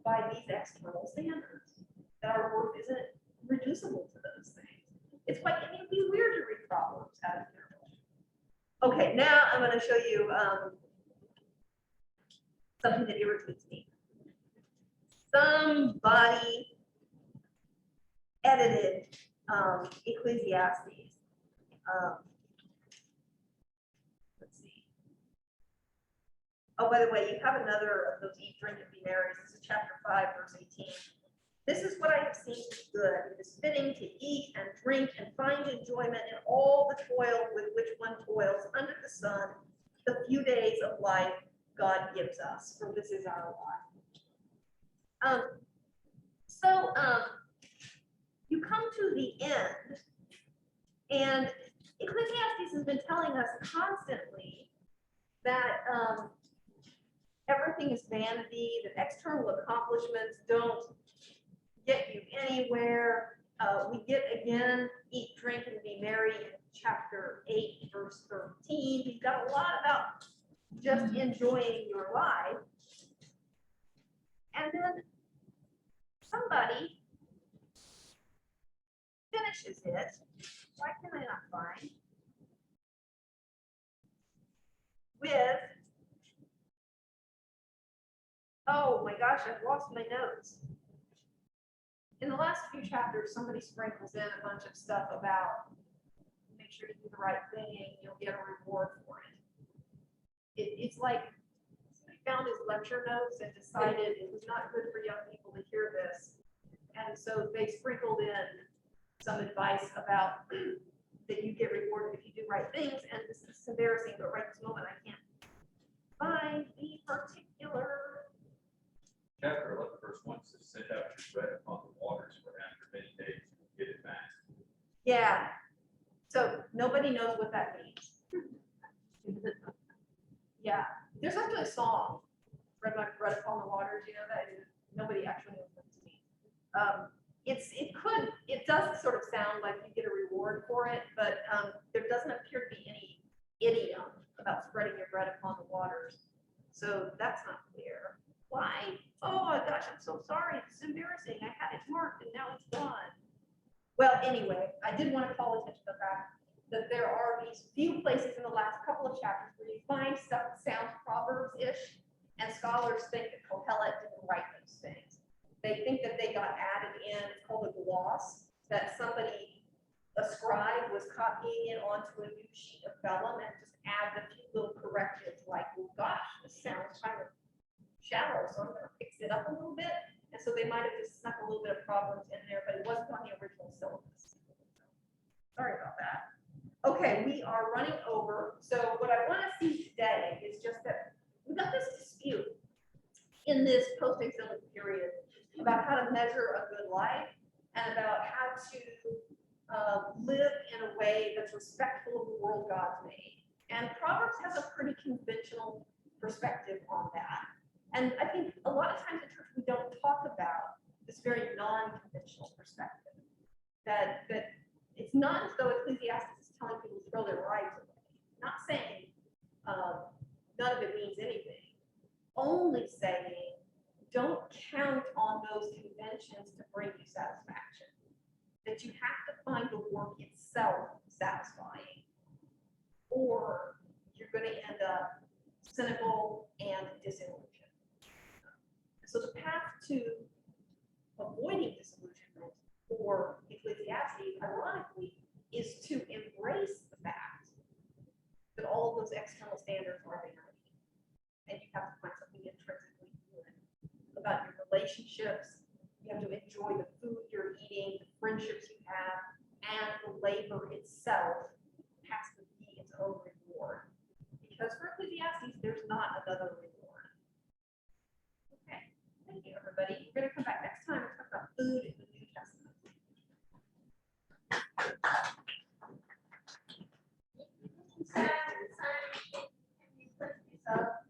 Speaker 2: by these external standards, that our worth isn't reducible to those things. It's why it can be weird to read Proverbs at a funeral. Okay, now I'm going to show you something that irritates me. Somebody edited Ecclesiastes. Let's see. Oh, by the way, you have another of those eat, drink, and be merry. This is chapter 5, verse 18. This is what I have seen to be good. It is fitting to eat and drink and find enjoyment in all the toil with which one toils under the sun, the few days of life God gives us, for this is our life. You come to the end, and Ecclesiastes has been telling us constantly that everything is vanity, that external accomplishments don't get you anywhere. We get again, eat, drink, and be merry in chapter 8, verse 13. He's got a lot about just enjoying your life. And then somebody finishes it. Why can I not find? With, oh my gosh, I've lost my notes. In the last few chapters, somebody sprinkles in a bunch of stuff about make sure you do the right thing, you'll get a reward for it. It's like somebody found his lecture notes and decided it was not good for young people to hear this. And so they sprinkled in some advice about that you get rewarded if you do right things. And this is embarrassing, but right this moment I can't find the particular.
Speaker 3: Chapter 11, verse 1 says, "Send out your bread upon the waters, for after many days you will get it back."
Speaker 2: Yeah. So nobody knows what that means. Yeah. There's actually a song, bread upon the waters, you know that? Nobody actually knows what it means. It does sort of sound like you get a reward for it, but there doesn't appear to be any idiom about spreading your bread upon the waters. So that's not clear. Why? Oh my gosh, I'm so sorry. It's embarrassing. I had it marked and now it's gone. Well, anyway, I did want to call attention to the fact that there are these few places in the last couple of chapters where you find stuff that sounds Proverbs-ish, and scholars think that Kohelet didn't write those things. They think that they got added in, it's called a gloss, that somebody, a scribe, was copying it onto a new sheet of vellum and just add a few little correctives like, well, gosh, this sounds kind of shallow, so I'm gonna fix it up a little bit. And so they might have just snuck a little bit of Proverbs in there, but it wasn't on the original syllabus. Sorry about that. Okay, we are running over. So what I want to see today is just that we got this dispute in this post-exilic period about how to measure a good life and about how to live in a way that's respectful of the world God's made. And Proverbs has a pretty conventional perspective on that. And I think a lot of times in church, we don't talk about this very non-conventional perspective. That it's not as though Ecclesiastes is telling people to throw their lives away. Not saying none of it means anything. Only saying, don't count on those conventions to bring you satisfaction. That you have to find the work itself satisfying, or you're going to end up cynical and disillusioned. So the path to avoiding disillusionment for Ecclesiastes, ironically, is to embrace the fact that all of those external standards are vanity. And you have to find something intrinsically good about your relationships. You have to enjoy the food you're eating, the friendships you have, and the labor itself has to be its own reward. Because for Ecclesiastes, there's not another reward. Okay, thank you, everybody. We're going to come back next time and talk about food in the New Testament. Can you put this up?